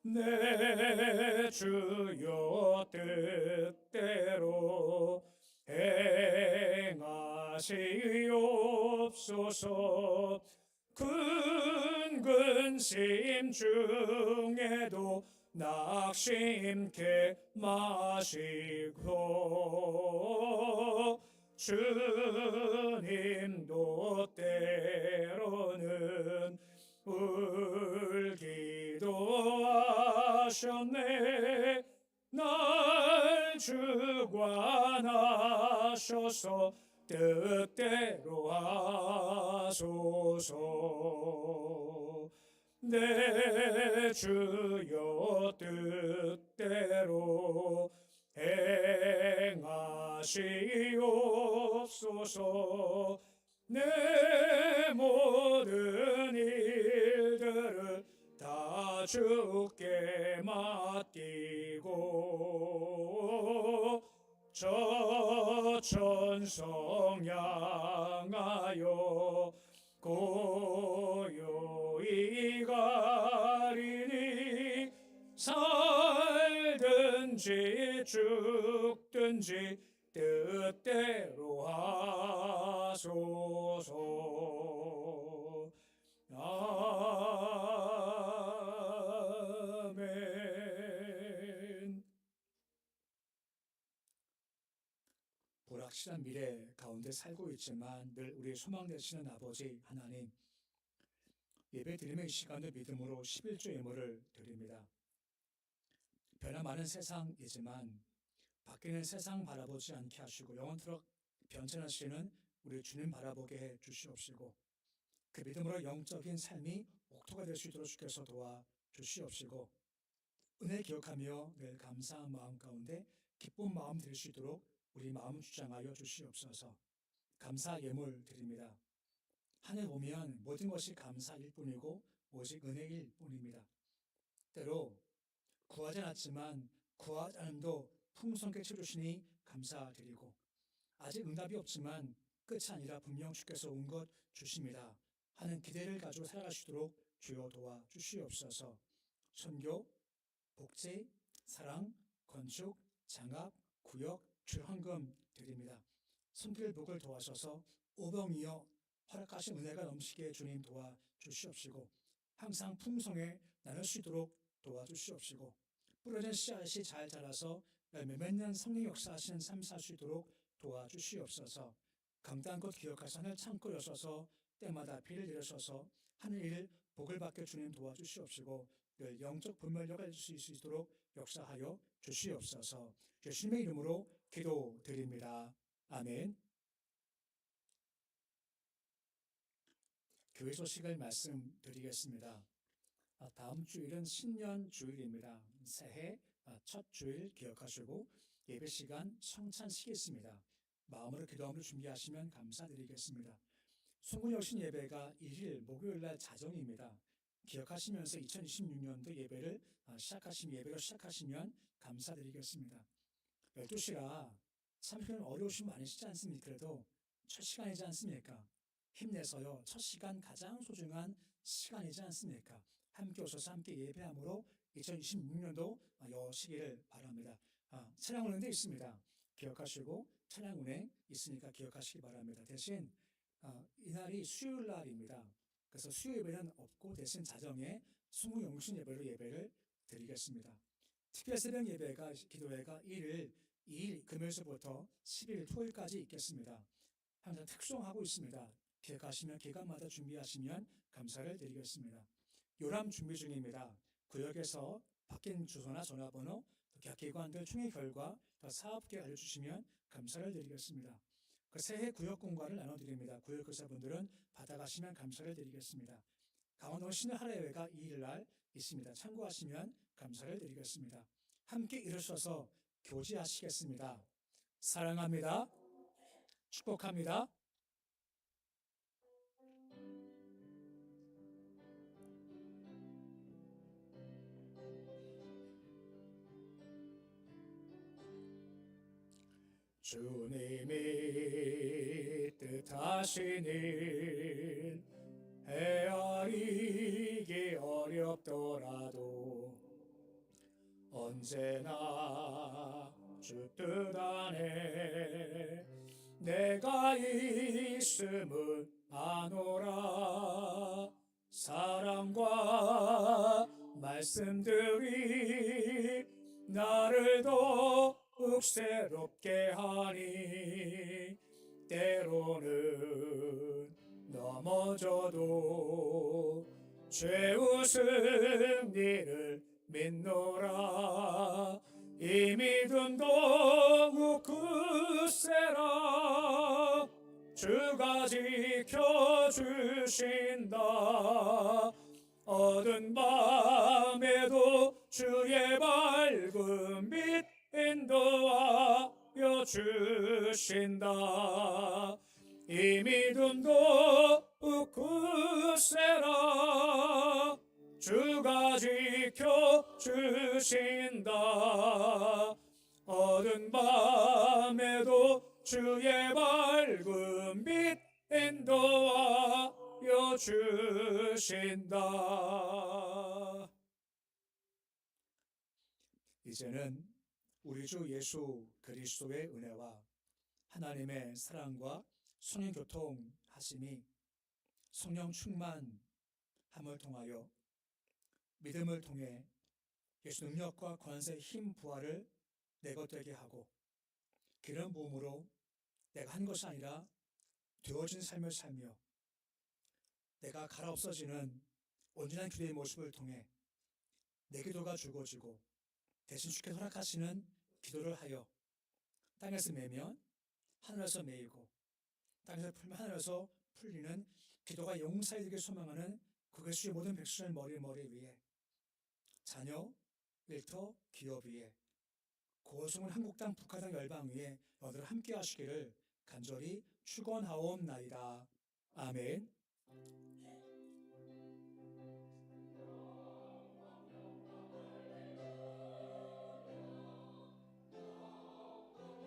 내 주여 뜻대로 행하시옵소서. 큰 근심 중에도 낙심케 마시고 주님도 때로는 울기도 하셨네. 날 주관하셔서 뜻대로 하소서. 내 주여 뜻대로 행하시옵소서. 내 모든 일들을 다 주께 맡기고 저 천성 향하여 고요히 가리니 살든지 죽든지 뜻대로 하소서. 아멘. 불확실한 미래 가운데 살고 있지만 늘 우리의 소망 되시는 아버지 하나님, 예배 드림의 시간을 믿음으로 11조 예물을 드립니다. 변화 많은 세상이지만 바뀌는 세상 바라보지 않게 하시고 영원토록 변천하시는 우리 주님 바라보게 해 주시옵시고 그 믿음으로 영적인 삶이 옥토가 될 수 있도록 주께서 도와 주시옵시고 은혜 기억하며 늘 감사한 마음 가운데 기쁜 마음 될 수 있도록 우리 마음 주장하여 주시옵소서. 감사 예물 드립니다. 하늘 보면 모든 것이 감사일 뿐이고 오직 은혜일 뿐입니다. 때로 구하지 않았지만 구하지 않음도 풍성하게 채주시니 감사드리고 아직 응답이 없지만 끝이 아니라 분명 주께서 온 것 주십니다 하는 기대를 가지고 살아갈 수 있도록 주여 도와주시옵소서. 선교, 복지, 사랑, 건축, 장학, 구역, 출헌금 드립니다. 손길 복을 도와셔서 오병이어 허락하신 은혜가 넘치게 주님 도와주시옵시고 항상 풍성에 나눌 수 있도록 도와주시옵시고 뿌려진 씨앗이 잘 자라서 열매 맺는 성령 역사하시는 삶 살 수 있도록 도와주시옵소서. 강단 것 기억하사 하늘 창고 여셔서 때마다 비를 내려셔서 하늘 일 복을 받게 주님 도와주시옵시고 늘 영적 분별력을 가질 수 있도록 역사하여 주시옵소서. 예수님의 이름으로 기도드립니다. 아멘. 교회 소식을 말씀드리겠습니다. 다음 주일은 신년 주일입니다. 새해 첫 주일 기억하시고 예배 시간 성찬식이 있습니다. 마음으로 기도함으로 준비하시면 감사드리겠습니다. 송구여신 예배가 1일 목요일날 자정입니다. 기억하시면서 2026년도 예배를 예배로 시작하시면 감사드리겠습니다. 12시라 참 어려우신 분 아니시지 않습니까? 그래도 첫 시간이지 않습니까? 힘내서요. 첫 시간 가장 소중한 시간이지 않습니까? 함께 오셔서 함께 예배함으로 2026년도 여시기를 바랍니다. 차량 운행도 있습니다. 기억하시고 차량 운행 있으니까 기억하시기 바랍니다. 대신 이날이 수요일 날입니다. 그래서 수요 예배는 없고 대신 자정에 송구영신 예배로 예배를 드리겠습니다. 특별 새벽 예배가 기도회가 1일 2일 금요일서부터 10일 토요일까지 있겠습니다. 항상 특송하고 있습니다. 기억하시면 기간마다 준비하시면 감사를 드리겠습니다. 요람 준비 중입니다. 구역에서 바뀐 주소나 전화번호, 각 기관들 총회 결과 사업계 알려주시면 감사를 드리겠습니다. 그 새해 구역 공과를 나눠드립니다. 구역교사분들은 받아가시면 감사를 드리겠습니다. 강원도 신을하례회가 2일날 있습니다. 참고하시면 감사를 드리겠습니다. 함께 일어서서 교제하시겠습니다. 사랑합니다. 축복합니다. 주님이 뜻하시는 헤아리기 어렵더라도 언제나 주 뜻 안에 내가 있음을 아노라. 사랑과 말씀들이 나를 더욱 새롭게 하니 때로는 넘어져도 죄웃음 니를 믿노라. 이 믿음 더욱 굳세라. 주가 지켜주신다. 어두운 밤에도 주의 밝은 빛 인도하여 주신다. 이 믿음 더욱 굳세라. 주가 지켜주신다. 어두운 밤에도 주의 밝은 빛 인도하여 주신다. 이제는 우리 주 예수 그리스도의 은혜와 하나님의 사랑과 성령 교통하심이 성령 충만함을 통하여 믿음을 통해 예수 능력과 권세 힘 부활을 내 것 되게 하고 기름 부음으로 내가 한 것이 아니라 되어진 삶을 살며 내가 갈아없어지는 온전한 기도의 모습을 통해 내 기도가 죽어지고 대신 주께서 허락하시는 기도를 하여 땅에서 매면 하늘에서 매이고 땅에서 풀면 하늘에서 풀리는 기도가 용사이 되게 소망하는 그것이 모든 백성의 머리 위에 자녀, 일터, 기업 위에 고성을 한국 땅, 북한 땅, 열방 위에 너희들 함께 하시기를 간절히 축원하옵나이다. 아멘.